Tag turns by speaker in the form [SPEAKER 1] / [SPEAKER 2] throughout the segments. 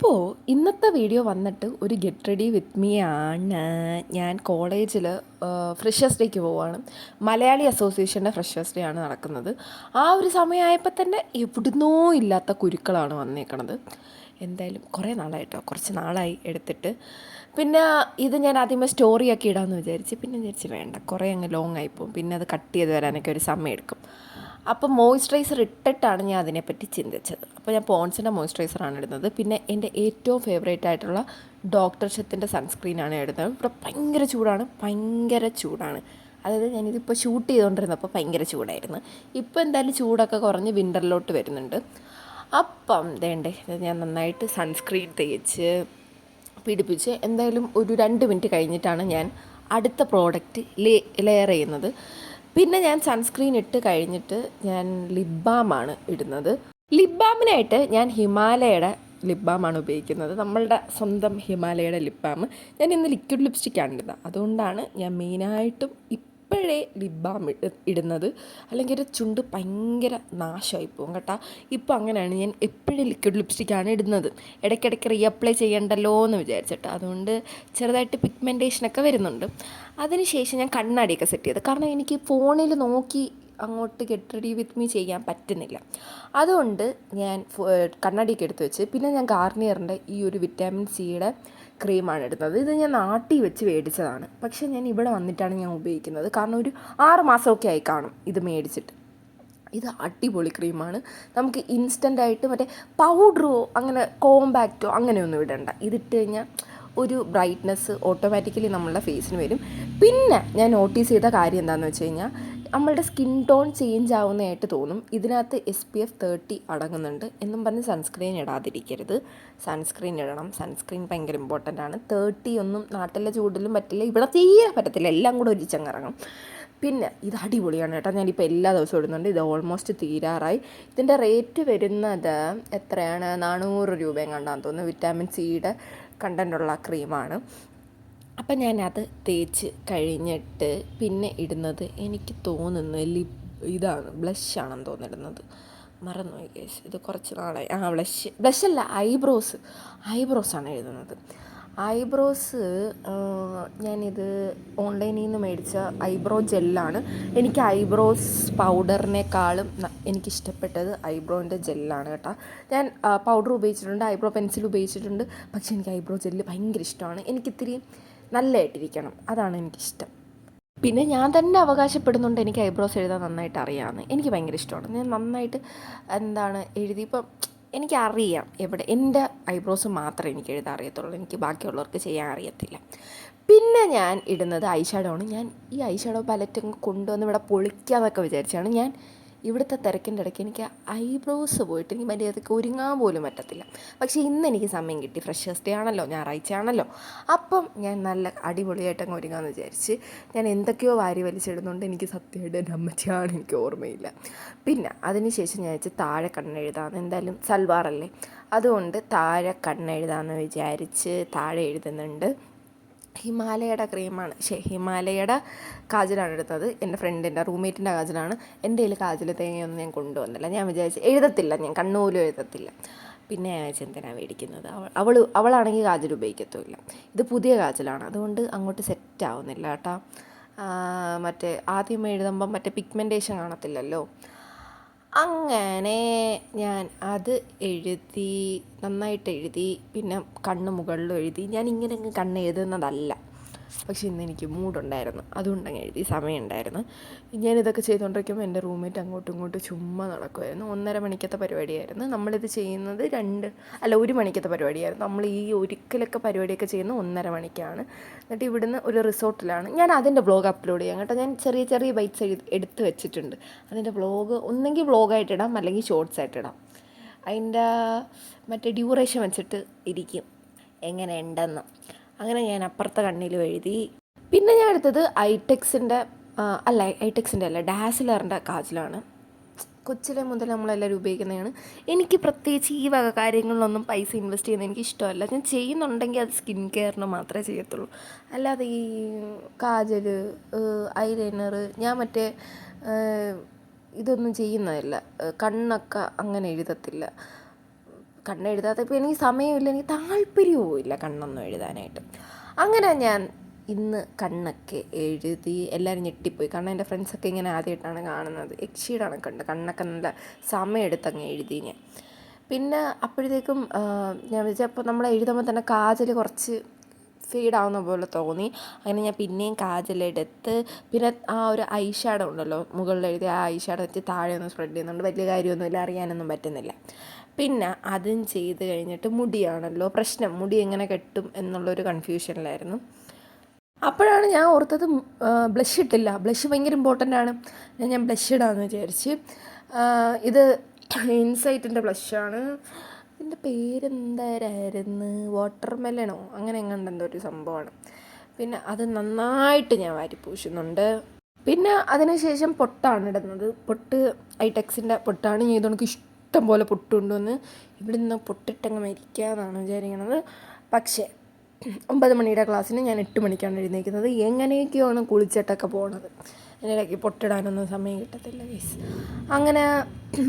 [SPEAKER 1] അപ്പോൾ ഇന്നത്തെ വീഡിയോ വന്നിട്ട് ഒരു ഗെറ്റ് റെഡി വിത്ത് മീ ആണ്. ഞാൻ കോളേജിൽ ഫ്രഷേഴ്സ് ഡേക്ക് പോവുകയാണ്. മലയാളി അസോസിയേഷൻ്റെ ഫ്രഷേഴ്സ് ഡേ ആണ് നടക്കുന്നത്. ആ ഒരു സമയമായപ്പോൾ തന്നെ എവിടുന്നോ ഇല്ലാത്ത കുരുക്കളാണ് വന്നേക്കണത്. എന്തായാലും കുറച്ച് നാളായി എടുത്തിട്ട്. പിന്നെ ഇത് ഞാൻ ആദ്യമേ സ്റ്റോറിയൊക്കെ ഇടാമെന്ന് വിചാരിച്ച്, പിന്നെ വിചാരിച്ച് വേണ്ട, കുറേ അങ്ങ് ലോങ് ആയിപ്പോവും, പിന്നെ അത് കട്ട് ചെയ്ത് വരാനൊക്കെ ഒരു സമയം എടുക്കും. അപ്പം മോയ്സ്ചറൈസർ ഇട്ടിട്ടാണ് ഞാൻ അതിനെപ്പറ്റി ചിന്തിച്ചത്. അപ്പോൾ ഞാൻ പോൺസിൻ്റെ മോയ്സ്ചറൈസറാണ് ഇടുന്നത്. പിന്നെ എൻ്റെ ഏറ്റവും ഫേവറേറ്റ് ആയിട്ടുള്ള ഡോക്ടർ ഷെത്തിൻ്റെ സൺസ്ക്രീനാണ് ഇടുന്നത്. ഇവിടെ ഭയങ്കര ചൂടാണ്. അതായത് ഞാനിതിപ്പോൾ ഷൂട്ട് ചെയ്തുകൊണ്ടിരുന്നപ്പോൾ ഭയങ്കര ചൂടായിരുന്നു. ഇപ്പോൾ എന്തായാലും ചൂടൊക്കെ കുറഞ്ഞ് വിൻ്ററിലോട്ട് വരുന്നുണ്ട്. അപ്പം ഞാൻ നന്നായിട്ട് സൺസ്ക്രീൻ തേച്ച് പിടിപ്പിച്ച് എന്തായാലും ഒരു 2 മിനിറ്റ് കഴിഞ്ഞിട്ടാണ് ഞാൻ അടുത്ത പ്രോഡക്റ്റ് ലെയർ ചെയ്യുന്നത്. പിന്നെ ഞാൻ സൺസ്ക്രീൻ ഇട്ട് കഴിഞ്ഞിട്ട് ഞാൻ ലിപ് ബാമാണ് ഇടുന്നത്. ലിപ് ബാമിനായിട്ട് ഞാൻ ഹിമാലയയുടെ ലിപ് ബാമാണ് ഉപയോഗിക്കുന്നത്. നമ്മളുടെ സ്വന്തം ഹിമാലയയുടെ ലിപ് ബാം. ഞാൻ ഇന്ന് ലിക്വിഡ് ലിപ്സ്റ്റിക്കാണ് ഇടുന്നത്. അതുകൊണ്ടാണ് ഞാൻ മെയിനായിട്ടും ഇപ്പോഴേ ലിപ് ബാം ഇടുന്നത്. അല്ലെങ്കിൽ ഒരു ചുണ്ട് ഭയങ്കര നാശമായി പോകും കേട്ടോ. ഇപ്പോൾ അങ്ങനെയാണ്, ഞാൻ എപ്പോഴും ലിക്വിഡ് ലിപ്സ്റ്റിക്കാണ് ഇടുന്നത്. ഇടയ്ക്കിടയ്ക്ക് റീഅപ്ലൈ ചെയ്യണ്ടല്ലോ എന്ന് വിചാരിച്ചിട്ട്. അതുകൊണ്ട് ചെറുതായിട്ട് പിഗ്മെൻറ്റേഷനൊക്കെ വരുന്നുണ്ട്. അതിനുശേഷം ഞാൻ കണ്ണാടിയൊക്കെ സെറ്റ് ചെയ്ത്, കാരണം എനിക്ക് ഫോണിൽ നോക്കി അങ്ങോട്ട് ഗെറ്റ് റെഡി വിത്ത് മീ ചെയ്യാൻ പറ്റുന്നില്ല. അതുകൊണ്ട് ഞാൻ കണ്ണാടിയൊക്കെ എടുത്ത് വെച്ച്, പിന്നെ ഞാൻ ഗാർണിയറിൻ്റെ ഈ ഒരു വിറ്റാമിൻ സിയുടെ ക്രീമാണ് ഇടുന്നത്. ഇത് ഞാൻ നാട്ടിൽ വെച്ച് മേടിച്ചതാണ്, പക്ഷേ ഞാൻ ഇവിടെ വന്നിട്ടാണ് ഞാൻ ഉപയോഗിക്കുന്നത്. കാരണം ഒരു 6 മാസമൊക്കെ ആയി കാണും ഇത് മേടിച്ചിട്ട്. ഇത് അടിപൊളി ക്രീമാണ്. നമുക്ക് ഇൻസ്റ്റൻ്റായിട്ട് മറ്റേ പൗഡറോ അങ്ങനെ കോമ്പാക്റ്റോ അങ്ങനെയൊന്നും ഇടണ്ട. ഇതിട്ട് കഴിഞ്ഞാൽ ഒരു ബ്രൈറ്റ്നെസ് ഓട്ടോമാറ്റിക്കലി നമ്മളുടെ ഫേസിന് വരും. പിന്നെ ഞാൻ നോട്ടീസ് ചെയ്ത കാര്യം എന്താണെന്ന് വെച്ച് കഴിഞ്ഞാൽ, നമ്മളുടെ സ്കിൻ ടോൺ ചേഞ്ച് ആവുന്നതായിട്ട് തോന്നും. ഇതിനകത്ത് SPF 30 അടങ്ങുന്നുണ്ട് എന്നും പറഞ്ഞ് സൺസ്ക്രീൻ ഇടാതിരിക്കരുത്. സൺസ്ക്രീൻ ഇടണം. സൺസ്ക്രീൻ ഭയങ്കര ഇമ്പോർട്ടൻ്റ് ആണ്. 30 ഒന്നും നാട്ടിലെ ചൂടിലും പറ്റില്ല, ഇവിടെ തീരെ പറ്റത്തില്ല, എല്ലാം കൂടെ ഒരുമിച്ചങ്ങിറങ്ങും. പിന്നെ ഇത് അടിപൊളിയാണ് കേട്ടോ. ഞാനിപ്പോൾ എല്ലാ ദിവസവും ഇടുന്നുണ്ട്. ഇത് ഓൾമോസ്റ്റ് തീരാറായി. ഇതിൻ്റെ റേറ്റ് വരുന്നത് എത്രയാണ്, 400 രൂപയും കണ്ടാന്ന് തോന്നുന്നു. വിറ്റാമിൻ സിയുടെ കണ്ടൻ്റുള്ള ക്രീമാണ്. അപ്പം ഞാനത് തേച്ച് കഴിഞ്ഞിട്ട് പിന്നെ ഇടുന്നത് എനിക്ക് തോന്നുന്നു ഇതാണ്, ബ്ലഷാണെന്ന് തോന്നിടുന്നത്. മറന്നുപോയി ഗൈസ്, ഇത് കുറച്ച് നാളായി. ബ്ലഷല്ല, ഐബ്രോസാണ് എഴുതുന്നത്. ഐബ്രോസ് ഞാനിത് ഓൺലൈനിൽ നിന്ന് മേടിച്ച ഐബ്രോ ജെല്ലാണ്. എനിക്ക് ഐബ്രോസ് പൗഡറിനേക്കാളും എനിക്കിഷ്ടപ്പെട്ടത് ഐബ്രോൻ്റെ ജെല്ലാണ് കേട്ടോ. ഞാൻ പൗഡർ ഉപയോഗിച്ചിട്ടുണ്ട്, ഐബ്രോ പെൻസിൽ ഉപയോഗിച്ചിട്ടുണ്ട്, പക്ഷേ എനിക്ക് ഐബ്രോ ജെല്ല് ഭയങ്കര ഇഷ്ടമാണ്. എനിക്കിത്തിരി നല്ലതായിട്ടിരിക്കണം, അതാണ് എനിക്കിഷ്ടം. പിന്നെ ഞാൻ തന്നെ അവകാശപ്പെടുന്നുണ്ട് എനിക്ക് ഐബ്രോസ് എഴുതാൻ നന്നായിട്ട് അറിയാമെന്ന്. എനിക്ക് ഭയങ്കര ഇഷ്ടമാണ്. ഞാൻ നന്നായിട്ട് എഴുതിയപ്പം എനിക്കറിയാം എവിടെ എൻ്റെ ഐബ്രോസ് മാത്രമേ എനിക്ക് എഴുതാൻ അറിയത്തുള്ളൂ. എനിക്ക് ബാക്കിയുള്ളവർക്ക് ചെയ്യാൻ അറിയത്തില്ല. പിന്നെ ഞാൻ ഇടുന്നത് ഐഷാഡോ ആണ്. ഞാൻ ഈ ഐഷാഡോ പാലറ്റ് കൊണ്ടുവന്ന് ഇവിടെ പൊളിക്കാമെന്നൊക്കെ വിചാരിച്ചാണ്. ഞാൻ ഇവിടുത്തെ തിരക്കിൻ്റെ ഇടയ്ക്ക് എനിക്ക് ഐബ്രോസ് പോയിട്ട് എനിക്ക് മര്യാദയ്ക്ക് ഒരുങ്ങാൻ പോലും പറ്റത്തില്ല. പക്ഷേ ഇന്ന് എനിക്ക് സമയം കിട്ടി, ഫ്രഷേഴ്സ് ഡേ ആണല്ലോ, ഞായറാഴ്ച ആണല്ലോ. അപ്പം ഞാൻ നല്ല അടിപൊളിയായിട്ട് അങ്ങ് ഒരുങ്ങാമെന്ന് വിചാരിച്ച് ഞാൻ എന്തൊക്കെയോ വാരി വലിച്ചിടുന്നുണ്ട്. എനിക്ക് സത്യമായിട്ട് എൻ്റെ അമ്മച്ചിയാണ്, എനിക്ക് ഓർമ്മയില്ല. പിന്നെ അതിനുശേഷം ഞാൻ വെച്ച് താഴെ കണ്ണെഴുതാമെന്ന്. എന്തായാലും സൽവാറല്ലേ, അതുകൊണ്ട് താഴെ കണ്ണെഴുതാമെന്ന് വിചാരിച്ച് താഴെ എഴുതുന്നുണ്ട്. ഹിമാലയയുടെ ക്രീമാണ്, ഹിമാലയയുടെ കാജലാണ് എടുത്തത്. എൻ്റെ ഫ്രണ്ടിൻ്റെ റൂംമേറ്റിൻ്റെ കാജലാണ്. എൻ്റെ കയ്യിൽ കാജൽ തേങ്ങയൊന്നും ഞാൻ കൊണ്ടുവന്നില്ല. ഞാൻ വിചാരിച്ച് എഴുതത്തില്ല, ഞാൻ കണ്ണുപോലും എഴുതത്തില്ല. പിന്നെ ഞാൻ വിചാരിച്ചു എന്തിനാണ് മേടിക്കുന്നത്, അവളാണെങ്കിൽ കാജൽ ഉപയോഗിക്കത്തുമില്ല. ഇത് പുതിയ കാജലാണ്, അതുകൊണ്ട് അങ്ങോട്ട് സെറ്റ് ആവുന്നില്ല കേട്ടോ. മറ്റേ ആദ്യം എഴുതുമ്പം മറ്റേ പിഗ്മെൻറ്റേഷൻ കാണത്തില്ലല്ലോ. അങ്ങനെ ഞാൻ അത് എഴുതി, നന്നായിട്ട് എഴുതി. പിന്നെ കണ്ണ് മുകളിലും എഴുതി. ഞാൻ ഇങ്ങനെ കണ്ണ് എഴുതുന്നതല്ല, പക്ഷേ ഇന്ന് എനിക്ക് മൂഡുണ്ടായിരുന്നു, അതുകൊണ്ടങ്ങ് എഴുതി. സമയമുണ്ടായിരുന്നു. ഞാനിതൊക്കെ ചെയ്തുകൊണ്ടിരിക്കുമ്പോൾ എൻ്റെ റൂംമേറ്റ് അങ്ങോട്ടും ഇങ്ങോട്ടും ചുമ്മാ നടക്കുമായിരുന്നു. 1.5 മണിക്കത്തെ പരിപാടിയായിരുന്നു. നമ്മളിത് ചെയ്യുന്നത് 1 മണിക്കത്തെ പരിപാടിയായിരുന്നു. നമ്മൾ ഈ ഒരിക്കലൊക്കെ പരിപാടിയൊക്കെ ചെയ്യുന്നത് 1.5 മണിക്കാണ്. എന്നിട്ട് ഇവിടുന്ന് ഒരു റിസോർട്ടിലാണ്. ഞാൻ അതിൻ്റെ വ്ളോഗ് അപ്ലോഡ് ചെയ്യാം കേട്ടോ. ഞാൻ ചെറിയ ബൈറ്റ്സ് എടുത്ത് വെച്ചിട്ടുണ്ട്. അതിൻ്റെ വ്ളോഗ് ഒന്നെങ്കിൽ വ്ളോഗായിട്ടിടാം, അല്ലെങ്കിൽ ഷോർട്സ് ആയിട്ടിടാം. അതിൻ്റെ മറ്റേ ഡ്യൂറേഷൻ വെച്ചിട്ട് ഇരിക്കും എങ്ങനെ ഉണ്ടെന്ന്. അങ്ങനെ ഞാൻ അപ്പുറത്തെ കണ്ണിലും എഴുതി. പിന്നെ ഞാൻ എടുത്തത് ഐടെക്സിൻ്റെ അല്ല, ഡാസിലറിൻ്റെ കാജലാണ്. കൊച്ചിലെ മുതൽ നമ്മളെല്ലാവരും ഉപയോഗിക്കുന്നതാണ്. എനിക്ക് പ്രത്യേകിച്ച് ഈ വക കാര്യങ്ങളിലൊന്നും പൈസ ഇൻവെസ്റ്റ് ചെയ്യുന്നത് എനിക്ക് ഇഷ്ടമല്ല. ഞാൻ ചെയ്യുന്നുണ്ടെങ്കിൽ അത് സ്കിൻ കെയറിന് മാത്രമേ ചെയ്യത്തുള്ളൂ. അല്ലാതെ ഈ കാജൽ, ഐലൈനർ ഞാൻ മറ്റേ ഇതൊന്നും ചെയ്യുന്നതല്ല. കണ്ണൊക്കെ അങ്ങനെ എഴുതത്തില്ല. കണ്ണെഴുതാത്തപ്പോൾ എനിക്ക് സമയമില്ല, എനിക്ക് താല്പര്യവും ഇല്ല കണ്ണൊന്നും എഴുതാനായിട്ട്. അങ്ങനെ ഞാൻ ഇന്ന് കണ്ണൊക്കെ എഴുതി. എല്ലാവരും ഞെട്ടിപ്പോയി, കാരണം എൻ്റെ ഫ്രണ്ട്സൊക്കെ ഇങ്ങനെ ആദ്യമായിട്ടാണ് കാണുന്നത്. യക്ഷിയുടെ കണക്കുണ്ട് കണ്ണൊക്കെ, നല്ല സമയമെടുത്തങ്ങ് എഴുതി ഞാൻ. പിന്നെ അപ്പോഴത്തേക്കും ഞാൻ വിചാരിച്ചപ്പോൾ നമ്മൾ എഴുതുമ്പോൾ തന്നെ കാജൽ കുറച്ച് ഫീഡാവുന്ന പോലെ തോന്നി. അങ്ങനെ ഞാൻ പിന്നെയും കാജലെടുത്ത്, പിന്നെ ആ ഒരു ഐ ഷാഡോ ഉണ്ടല്ലോ മുകളിൽ എഴുതി, ആ ഐ ഷാഡോ വെച്ച് താഴെ ഒന്ന് സ്പ്രെഡ് ചെയ്യുന്നുണ്ട്. വലിയ കാര്യമൊന്നുമില്ല, അറിയാനൊന്നും പറ്റുന്നില്ല. പിന്നെ അതും ചെയ്ത് കഴിഞ്ഞിട്ട് മുടിയാണല്ലോ പ്രശ്നം, മുടി എങ്ങനെ കെട്ടും എന്നുള്ളൊരു കൺഫ്യൂഷനിലായിരുന്നു. അപ്പോഴാണ് ഞാൻ ഓർത്തത് ബ്ലഷ് ഇട്ടില്ല. ബ്ലഷ് ഭയങ്കര ഇമ്പോർട്ടൻ്റ് ആണ്. ഞാൻ ബ്ലഷ് ഇടാമെന്ന് വിചാരിച്ച്. ഇത് ഇൻസൈറ്റിൻ്റെ ബ്ലഷാണ്. ഇതിൻ്റെ പേരെന്തായിരുന്നു, വാട്ടർ മെലണോ അങ്ങനെ എങ്ങാണ്ട് എന്തോ ഒരു സംഭവമാണ്. പിന്നെ അത് നന്നായിട്ട് ഞാൻ വാരിപ്പൂശുന്നുണ്ട്. പിന്നെ അതിനുശേഷം പൊട്ടാണ് ഇടുന്നത്. പൊട്ട് ഐടെക്സിൻ്റെ പൊട്ടാണ്. ഞാൻ ഇതുകൊണ്ട് ഇഷ്ടം പോലെ പൊട്ട് കൊണ്ടുവന്ന് ഇവിടെ നിന്ന് പൊട്ടിട്ടങ്ങ് മരിക്കാമെന്നാണ് വിചാരിക്കുന്നത്. പക്ഷേ 9 മണിയുടെ ക്ലാസ്സിന് ഞാൻ 8 മണിക്കാണ് എഴുന്നേൽക്കുന്നത്. എങ്ങനെയൊക്കെയാണ് കുളിച്ചിട്ടൊക്കെ പോണത്. അതിനിടയ്ക്ക് പൊട്ടിടാനൊന്നും സമയം കിട്ടത്തില്ല ഗൈസ്. അങ്ങനെ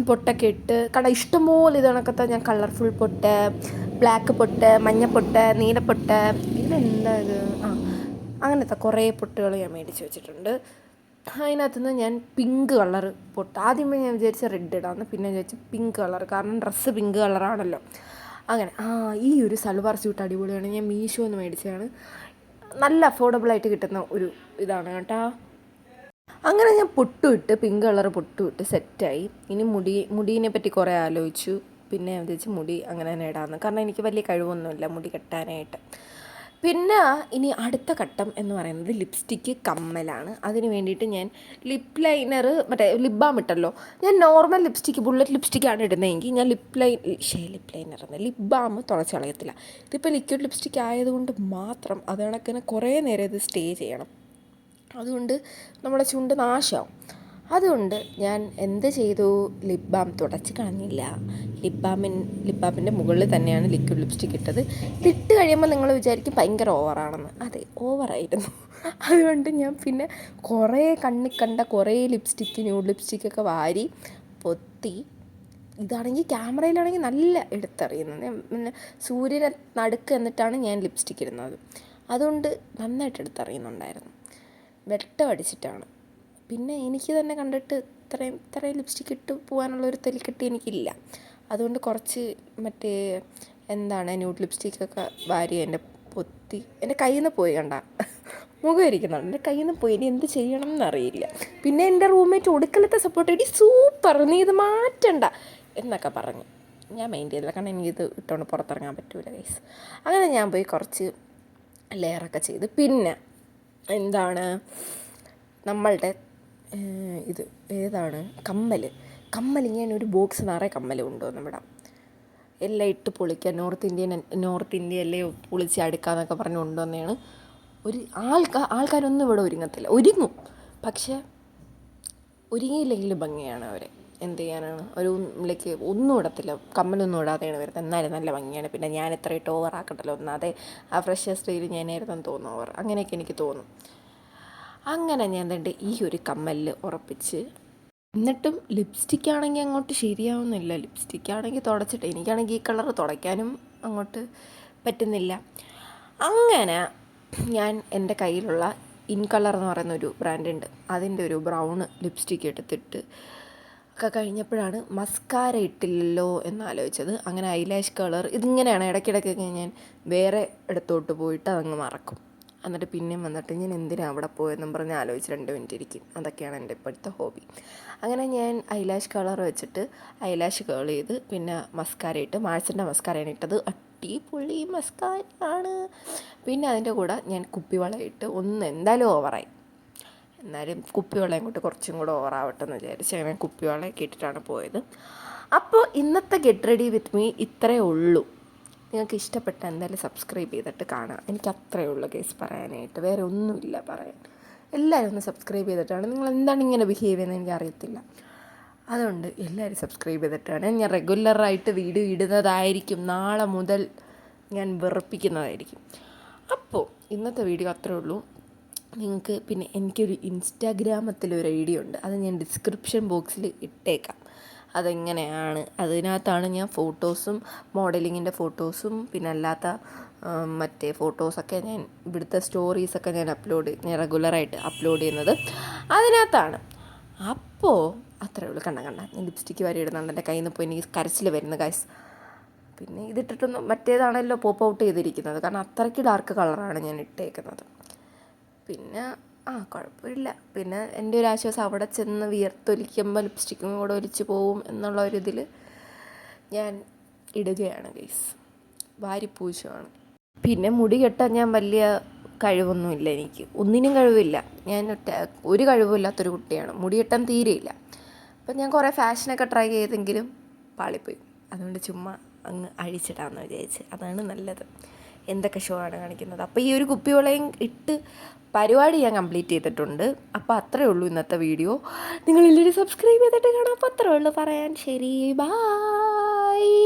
[SPEAKER 1] പൊട്ടൊക്കെ ഇട്ട് ഇഷ്ടംപോലെ ഇത് കണക്കത്തെ ഞാൻ കളർഫുൾ പൊട്ട്, ബ്ലാക്ക് പൊട്ട്, മഞ്ഞപ്പൊട്ട്, നീലപ്പൊട്ട്, ഇതെന്താ ഇത്, അങ്ങനത്തെ കുറേ പൊട്ടുകൾ ഞാൻ മേടിച്ച് വെച്ചിട്ടുണ്ട്. അതിനകത്തുനിന്ന് ഞാൻ പിങ്ക് കളർ പൊട്ട്, ആദ്യമേ ഞാൻ വിചാരിച്ച റെഡ് ഇടാമെന്ന്, പിന്നെ വിചാരിച്ചു പിങ്ക് കളർ, കാരണം ഡ്രസ്സ് പിങ്ക് കളറാണല്ലോ. അങ്ങനെ ഈ ഒരു സൽവാർ സ്യൂട്ട് അടിപൊളിയാണ്. ഞാൻ മീഷോന്ന് മേടിച്ചതാണ്. നല്ല അഫോർഡബിളായിട്ട് കിട്ടുന്ന ഒരു ഇതാണ് കേട്ടോ. അങ്ങനെ ഞാൻ പൊട്ടുമിട്ട്, പിങ്ക് കളർ പൊട്ടുമിട്ട് സെറ്റായി. ഇനി മുടീനെ പറ്റി കുറേ ആലോചിച്ചു. പിന്നെ വിചാരിച്ച് മുടി അങ്ങനെ തന്നെ ഇടാമെന്ന്, കാരണം എനിക്ക് വലിയ കഴിവൊന്നുമില്ല മുടി കെട്ടാനായിട്ട്. പിന്നെ ഇനി അടുത്ത ഘട്ടം എന്ന് പറയുന്നത് ലിപ്സ്റ്റിക്ക്, കമ്മലാണ്. അതിന് വേണ്ടിയിട്ട് ഞാൻ ലിപ്പ് ലൈനർ, മറ്റേ ലിപ് ബാം ഇട്ടല്ലോ, ഞാൻ നോർമൽ ലിപ്സ്റ്റിക്ക്, ബുള്ളറ്റ് ലിപ്സ്റ്റിക്കാണ് ഇടുന്നതെങ്കിൽ ഞാൻ ലിപ്പ് ലൈനർ എന്ന ലിപ് ബാം തുളച്ച് കളയത്തില്ല. ഇതിപ്പോൾ ലിക്വിഡ് ലിപ്സ്റ്റിക്ക് ആയതുകൊണ്ട് മാത്രം അത് കണക്കിന് കുറേ നേരം ഇത് സ്റ്റേ ചെയ്യണം. അതുകൊണ്ട് നമ്മുടെ ചുണ്ട് നാശമാവും. അതുകൊണ്ട് ഞാൻ എന്ത് ചെയ്തു, ലിപ് ബാം തുടച്ച് കളഞ്ഞില്ല. ലിപ് ബാമിൻ്റെ മുകളിൽ തന്നെയാണ് ലിക്വിഡ് ലിപ്സ്റ്റിക് ഇട്ടത്. ഇതിട്ട് കഴിയുമ്പോൾ നിങ്ങൾ വിചാരിക്കും ഭയങ്കര ഓവറാണെന്ന്. അതെ, ഓവറായിരുന്നു. അതുകൊണ്ട് ഞാൻ പിന്നെ കുറേ കണ്ണിൽ കണ്ട കുറേ ന്യൂഡ് ലിപ്സ്റ്റിക്കൊക്കെ വാരി പൊത്തി. ഇതാണെങ്കിൽ ക്യാമറയിലാണെങ്കിൽ നല്ല എടുത്തറിയുന്നത്. പിന്നെ സൂര്യനെ നടുക്ക് എന്നിട്ടാണ് ഞാൻ ലിപ്സ്റ്റിക് ഇടുന്നത്. അതുകൊണ്ട് നന്നായിട്ട് എടുത്തറിയുന്നുണ്ടായിരുന്നു. വെട്ടം അടിച്ചിട്ടാണ്. പിന്നെ എനിക്ക് തന്നെ കണ്ടിട്ട് ഇത്രയും ലിപ്സ്റ്റിക് ഇട്ട് പോകാനുള്ളൊരു തൊലിക്കെട്ടി എനിക്കില്ല. അതുകൊണ്ട് കുറച്ച് മറ്റേ ന്യൂഡ് ലിപ്സ്റ്റിക്കൊക്കെ വാരി എൻ്റെ പൊത്തി എൻ്റെ കയ്യിൽ നിന്ന് പോയി, കണ്ട മുഖം ഇരിക്കുന്നുണ്ട്, എൻ്റെ കയ്യിൽ നിന്ന് പോയി. ഇനി എന്ത് ചെയ്യണം എന്നറിയില്ല. പിന്നെ എൻ്റെ റൂംമേറ്റ് ഒടുക്കലത്തെ സപ്പോർട്ട്, ഇടി സൂപ്പർ, നീ ഇത് മാറ്റണ്ട എന്നൊക്കെ പറഞ്ഞു. ഞാൻ മൈൻഡ് ചെയ്തില്ല, കാരണം എനിക്കിത് ഇട്ടുകൊണ്ട് പുറത്തിറങ്ങാൻ പറ്റൂല ഗൈസ്. അങ്ങനെ ഞാൻ പോയി കുറച്ച് ലെയറൊക്കെ ചെയ്ത്, പിന്നെ നമ്മളുടെ ഇത് ഏതാണ്, കമ്മൽ ഞാൻ ഒരു ബോക്സ് നിറയെ കമ്മൽ കൊണ്ടുവന്നു വിടാം. എല്ലാം ഇട്ട് പൊളിക്കാൻ, നോർത്ത് ഇന്ത്യയല്ലേ പൊളിച്ച് അടുക്കാന്നൊക്കെ പറഞ്ഞ് കൊണ്ടുവന്നതാണ്. ഒരു ആൾക്കാരൊന്നും ഇവിടെ ഒരുങ്ങും, പക്ഷേ ഒരുങ്ങിയില്ലെങ്കിലും ഭംഗിയാണ് അവർ. എന്ത് ചെയ്യാനാണ്, ഒരു റൂമിലേക്ക് ഒന്നും ഇടത്തില്ല, കമ്മലൊന്നും ഇടാതെയാണ് വരുന്നത്, എന്നാലും നല്ല ഭംഗിയാണ്. പിന്നെ ഞാൻ എത്രയിട്ട് ഓവറാക്കട്ടല്ലോ, ഒന്നാതെ ആ ഫ്രഷേഴ്സ് ഡേയിൽ ഞാനായിരുന്നെന്ന് തോന്നും ഓവർ, അങ്ങനെയൊക്കെ എനിക്ക് തോന്നും. അങ്ങനെ ഞാൻ ഈ ഒരു കമ്മലിൽ ഉറപ്പിച്ച്, എന്നിട്ടും ലിപ്സ്റ്റിക്കാണെങ്കിൽ അങ്ങോട്ട് ശരിയാവുന്നില്ല. ലിപ്സ്റ്റിക്കാണെങ്കിൽ തുടച്ചിട്ട്, എനിക്കാണെങ്കിൽ ഈ കളർ തുടയ്ക്കാനും അങ്ങോട്ട് പറ്റുന്നില്ല. അങ്ങനെ ഞാൻ എൻ്റെ കയ്യിലുള്ള ഇൻ കളർ എന്ന് പറയുന്നൊരു ബ്രാൻഡുണ്ട്, അതിൻ്റെ ഒരു ബ്രൗണ് ലിപ്സ്റ്റിക്ക് എടുത്തിട്ട് ഒക്കെ കഴിഞ്ഞപ്പോഴാണ് മസ്കാര ഇട്ടില്ലല്ലോ എന്നാലോചിച്ചത്. അങ്ങനെ ഐലാഷ് കളർ ഇതിങ്ങനെയാണ്, ഇടയ്ക്കിടയ്ക്കൊക്കെ ഞാൻ വേറെ ഇടത്തോട്ട് പോയിട്ട് അതങ്ങ് മറക്കും. എന്നിട്ട് പിന്നെയും വന്നിട്ട് ഞാൻ എന്തിനാണ് അവിടെ പോയെന്നും പറഞ്ഞ് ആലോചിച്ച് 2 മിനിറ്റ് ഇരിക്കും. അതൊക്കെയാണ് എൻ്റെ ഇപ്പോഴത്തെ ഹോബി. അങ്ങനെ ഞാൻ ഐലാഷ് കളർ വെച്ചിട്ട് ഐലാഷ് കേൾ ചെയ്ത്, പിന്നെ മസ്കാര ഇട്ട്, മാഴ്സിൻ്റെ മസ്കാരയാണ് ഇട്ടത്. അടിപൊളി മസ്കാരയാണ്. പിന്നെ അതിൻ്റെ കൂടെ ഞാൻ കുപ്പിവള ഇട്ട്, എന്തായാലും ഓവറായി, എന്നാലും കുപ്പിവളയും കൊണ്ട് കുറച്ചും കൂടെ ഓവറാവട്ടെ എന്ന് വിചാരിച്ച് അങ്ങനെ കുപ്പിവളയൊക്കെ ഇട്ടിട്ടാണ് പോയത്. അപ്പോൾ ഇന്നത്തെ ഗെറ്റ് റെഡി വിത്ത് മീ ഇത്രയേ ഉള്ളൂ. നിങ്ങൾക്ക് ഇഷ്ടപ്പെട്ട എന്തായാലും സബ്സ്ക്രൈബ് ചെയ്തിട്ട് കാണുക. എനിക്ക് അത്രയേ ഉള്ളൂ കേസ് പറയാനായിട്ട്, വേറെ ഒന്നുമില്ല പറയാൻ. എല്ലാവരും ഒന്ന് സബ്സ്ക്രൈബ് ചെയ്തിട്ടാണ്. നിങ്ങൾ എന്താണ് ഇങ്ങനെ ബിഹേവ് ചെയ്യുന്നത് എനിക്കറിയത്തില്ല. അതുകൊണ്ട് എല്ലാവരും സബ്സ്ക്രൈബ് ചെയ്തിട്ടാണ്. ഞാൻ റെഗുലറായിട്ട് വീഡിയോ ഇടുന്നതായിരിക്കും. നാളെ മുതൽ ഞാൻ വെറുപ്പിക്കുന്നതായിരിക്കും. അപ്പോൾ ഇന്നത്തെ വീഡിയോ അത്രയേ ഉള്ളൂ. നിങ്ങൾക്ക് പിന്നെ എനിക്കൊരു ഇൻസ്റ്റാഗ്രാമത്തിലൊരു ഐ ഡി ഉണ്ട്, അത് ഞാൻ ഡിസ്ക്രിപ്ഷൻ ബോക്സിൽ ഇട്ടേക്കാം. അതെങ്ങനെയാണ്. അതിനകത്താണ് ഞാൻ ഫോട്ടോസും മോഡലിങ്ങിൻ്റെ ഫോട്ടോസും പിന്നെ അല്ലാത്ത മറ്റേ ഫോട്ടോസൊക്കെ ഞാൻ ഇവിടുത്തെ സ്റ്റോറീസൊക്കെ ഞാൻ റെഗുലറായിട്ട് അപ്ലോഡ് ചെയ്യുന്നത് അതിനകത്താണ്. അപ്പോൾ അത്രയേ ഉള്ളൂ. കണ്ട ഞാൻ ലിപ്സ്റ്റിക്ക് വരെ ഇടുന്നുണ്ട്. എൻ്റെ കയ്യിൽ നിന്ന് ഇപ്പോൾ എനിക്ക് കരച്ചിൽ വരുന്നു ഗൈസ്. പിന്നെ ഇതിട്ടിട്ടൊന്നും മറ്റേതാണല്ലോ പോപ്പ് ഔട്ട് ചെയ്തിരിക്കുന്നത്, കാരണം അത്രയ്ക്ക് ഡാർക്ക് കളറാണ് ഞാൻ ഇട്ടേക്കുന്നത്. പിന്നെ കുഴപ്പമില്ല. പിന്നെ എൻ്റെ ഒരു ആശ്വാസം അവിടെ ചെന്ന് വിയർത്തൊലിക്കുമ്പോൾ ലിപ്സ്റ്റിക്കും കൂടെ ഒലിച്ച് പോവും എന്നുള്ള ഒരു ഇതിൽ ഞാൻ ഇടുകയാണ് ഗൈസ്. വാരിപ്പൂശമാണ്. പിന്നെ മുടി കെട്ടാൻ ഞാൻ വലിയ കഴിവൊന്നുമില്ല, എനിക്ക് ഒന്നിനും കഴിവില്ല. ഞാൻ ഒരു കഴിവില്ലാത്തൊരു കുട്ടിയാണ്. മുടി കെട്ടാൻ തീരെയില്ല. അപ്പം ഞാൻ കുറേ ഫാഷനൊക്കെ ട്രൈ ചെയ്തെങ്കിലും പാളിപ്പോയി. അതുകൊണ്ട് ചുമ്മാ അങ്ങ് അഴിച്ചിടാമെന്ന് വിചാരിച്ച്. അതാണ് നല്ലത്. എന്തൊക്കെ ഷോ ആണ് കാണിക്കുന്നത്. അപ്പോൾ ഈ ഒരു കുപ്പിവളയും ഇട്ട് പരിപാടി ഞാൻ കംപ്ലീറ്റ് ചെയ്തിട്ടുണ്ട്. അപ്പോൾ അത്രയേ ഉള്ളൂ ഇന്നത്തെ വീഡിയോ. നിങ്ങളെല്ലാവരും സബ്സ്ക്രൈബ് ചെയ്തിട്ട് കാണാം. അപ്പോൾ അത്രയേ ഉള്ളൂ പറയാൻ. ശരി, ബായ്.